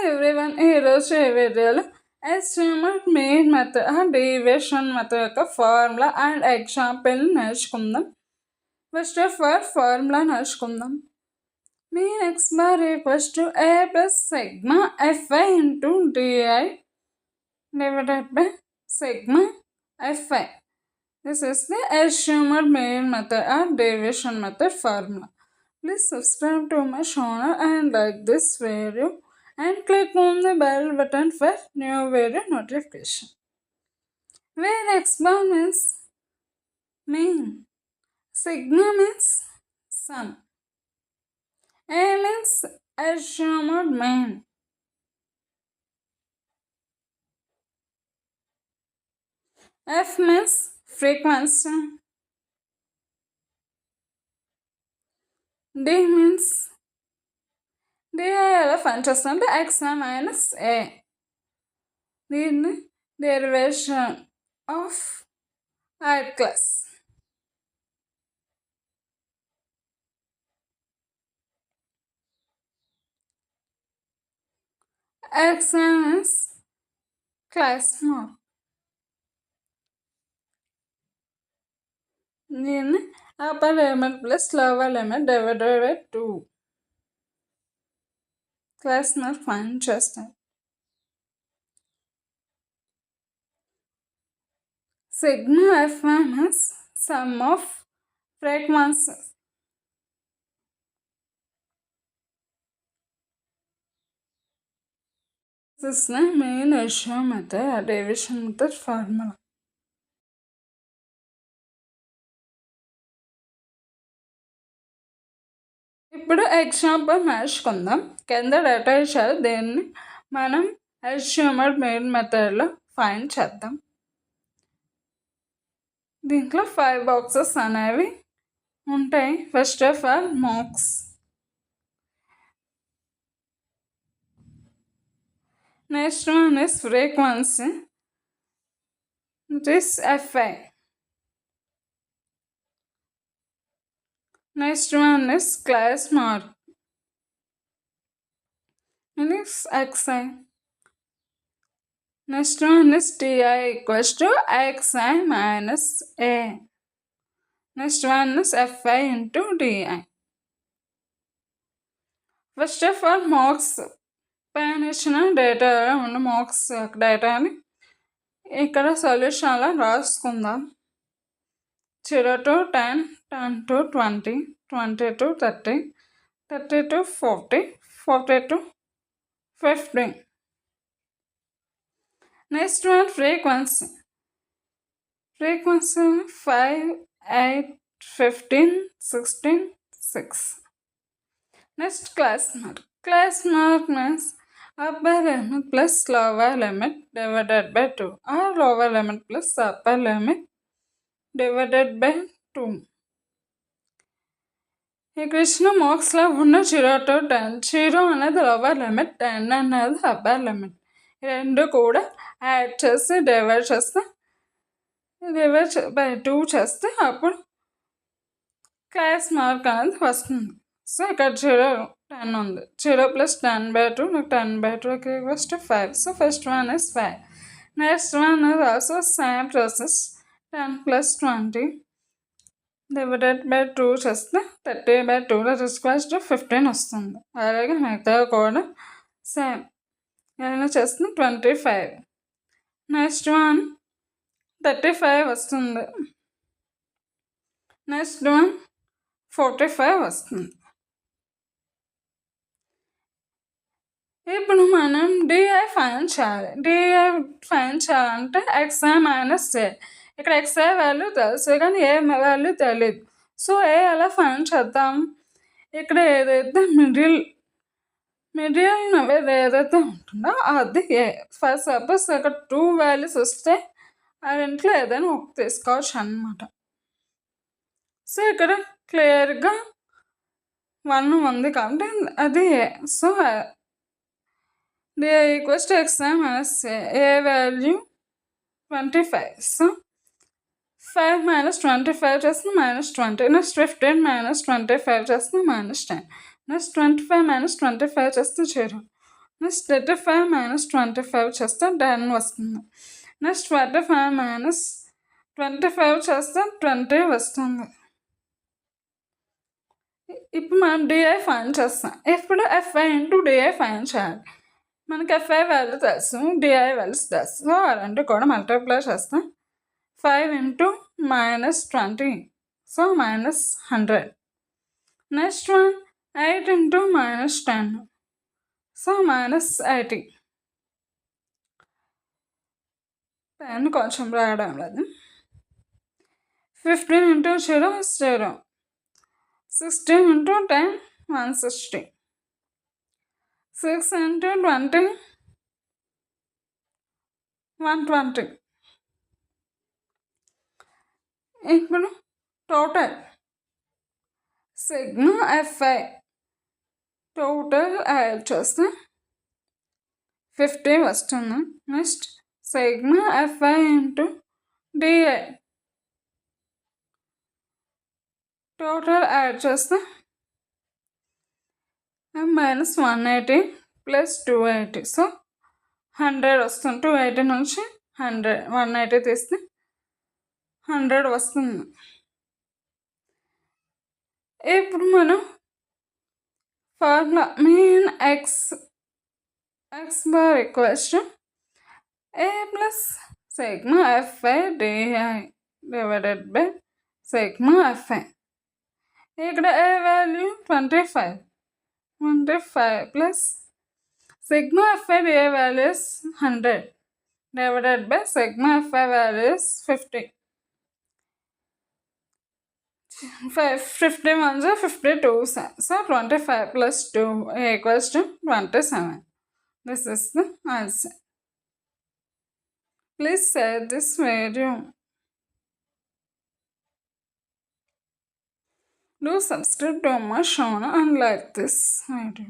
everyone, ఈరోజు ఈ వీడియోలో estimate mean method deviation method యొక్క ఫార్ములా అండ్ ఎగ్జాంపుల్ నేర్చుకుందాం. ఫస్ట్ ఆఫ్ ఆల్ ఫార్ములా నేర్చుకుందాం. Mean x bar equals to a plus sigma fi into di divided by sigma fi. This is the assumed main method and deviation method formula. Please subscribe to my channel and like this video and click on the bell button for new video notification. Where x bar means mean, sigma means sum, a means assumed mean, f means frequency, d means di ఎలా find చేస్తామంటే x i minus a. దీన్ని derivation of ith class. X i means class mark. దీన్ని upper limit plus lower limit divided by 2 class mark find చేస్తాం. Sigma f i means sum of frequencies. This is the main ratio method, deviation method formula. ఇప్పుడు example నేర్చుకుందాం. కింద data ఇచ్చారు, దీన్ని మనం assumed main మెథడ్లో find చేద్దాం. దీంట్లో 5 బాక్సెస్ అనేవి ఉంటాయి. First of all marks, next one is frequency, it is fi. Next one is class mark, it is xi. Next one is ti equals to xi minus a. Next one is fi into di. First of all marks పైన ఇచ్చిన data ఉన్న marks డేటాని ఇక్కడ సొల్యూషన్లో రాసుకుందాం. 0 to 10, 10 to 20, 20 to 30, 30 to 40, 40 to 50. Next one frequency. Frequency 5, 8, 15, 16, 6. Next class mark. Class mark means upper limit plus lower limit divided by 2 or lower limit plus upper limit divided by 2. ఇక్కడ ఇచ్చిన మార్క్స్లో ఉన్న 0 to 10, 0 అనేది lower limit, 10 అనేది upper limit. రెండు కూడా add చేసి divide by 2 చేస్తే అప్పుడు క్లాస్ మార్క్ అనేది వస్తుంది. సో ఇక్కడ 0, 10 ఉంది. 0 plus 10 by 2, 10 by 2 equals to 5. So first one is 5. Next one is also same process. 10 plus 20 divided by 2 చేస్తే 30 by 2 ఈక్వల్స్ టు 15 వస్తుంది. అలాగే మిగతా కూడా సేమ్ ఏదైనా చేస్తే 25. నెక్స్ట్ వన్ 35 వస్తుంది. నెక్స్ట్ వన్ 45 వస్తుంది. ఇప్పుడు మనం డిఐ ఫైండ్ చేయాలి. డిఐ ఫైండ్ చేయాలంటే ఎక్స్ఐ మైనస్ ఏ. ఇక్కడ ఎక్స్ఐ వాల్యూ తెలుసు కానీ ఏ వాల్యూ తెలియదు. సో ఏ ఎలా ఫైండ్ చేద్దాం? ఇక్కడ ఏదైతే మిడిల్ ఏదైతే ఉంటుందో అది ఏ. ఫర్ సపోజ్ ఇక్కడ 2 వాల్యూస్ వస్తే ఆ రెంట్లో ఏదైనా ఒక తీసుకోవచ్చు అన్నమాట. సో ఇక్కడ క్లియర్గా 1 ఉంది కాబట్టి అది a. So d i equals to x i minus a value 25. So 5 minus 25 చేస్తే -20. నెక్స్ట్ 15 minus 25 చేస్తే -10. నెక్స్ట్ 25 minus 25 చేస్తే 0. నెక్స్ట్ 35 మైనస్ 25 చేస్తే 10 వస్తుంది. నెక్స్ట్ 45 మైనస్ 25 చేస్తే 20 వస్తుంది. ఇప్పుడు మనం డిఐ ఫైండ్ చేస్తాం. ఇప్పుడు ఎఫ్ఐ ఇంటూ డిఐ ఫైండ్ చేయాలి. మనకి ఎఫ్ఐ వాల్యూ తెలుసు, డిఐ వాల్యూస్ తెలుసు. సో ఆ రెండు కూడా మల్టిప్లై చేస్తాం. 5 into -20, so -100. Next one 8 into -10, so -80. Pen కొంచెం రావడం లేదు. 15 ఇంటూ 0 0. 16 ఇంటూ 10 160. 6 ఇంటూ 20 120. ఇప్పుడు total sigma fi total add చేస్తే 50 వస్తుంది. Next sigma fi into di total add చేస్తే -180 ప్లస్ 280, సో 100 వస్తుంది. 280 నుంచి 100, 180 తీస్తే 100 వస్తుంది. ఇప్పుడు మనం formula mean x bar equals to a plus sigma f i d i divided by sigma f i. ఇక్కడ a value 25 plus sigma fi value is 100 divided by sigma fi value is 50. 51 is 52, so 25 plus 2 equals to 27. This is the answer. Please share this video. Do subscribe to my channel and like this video.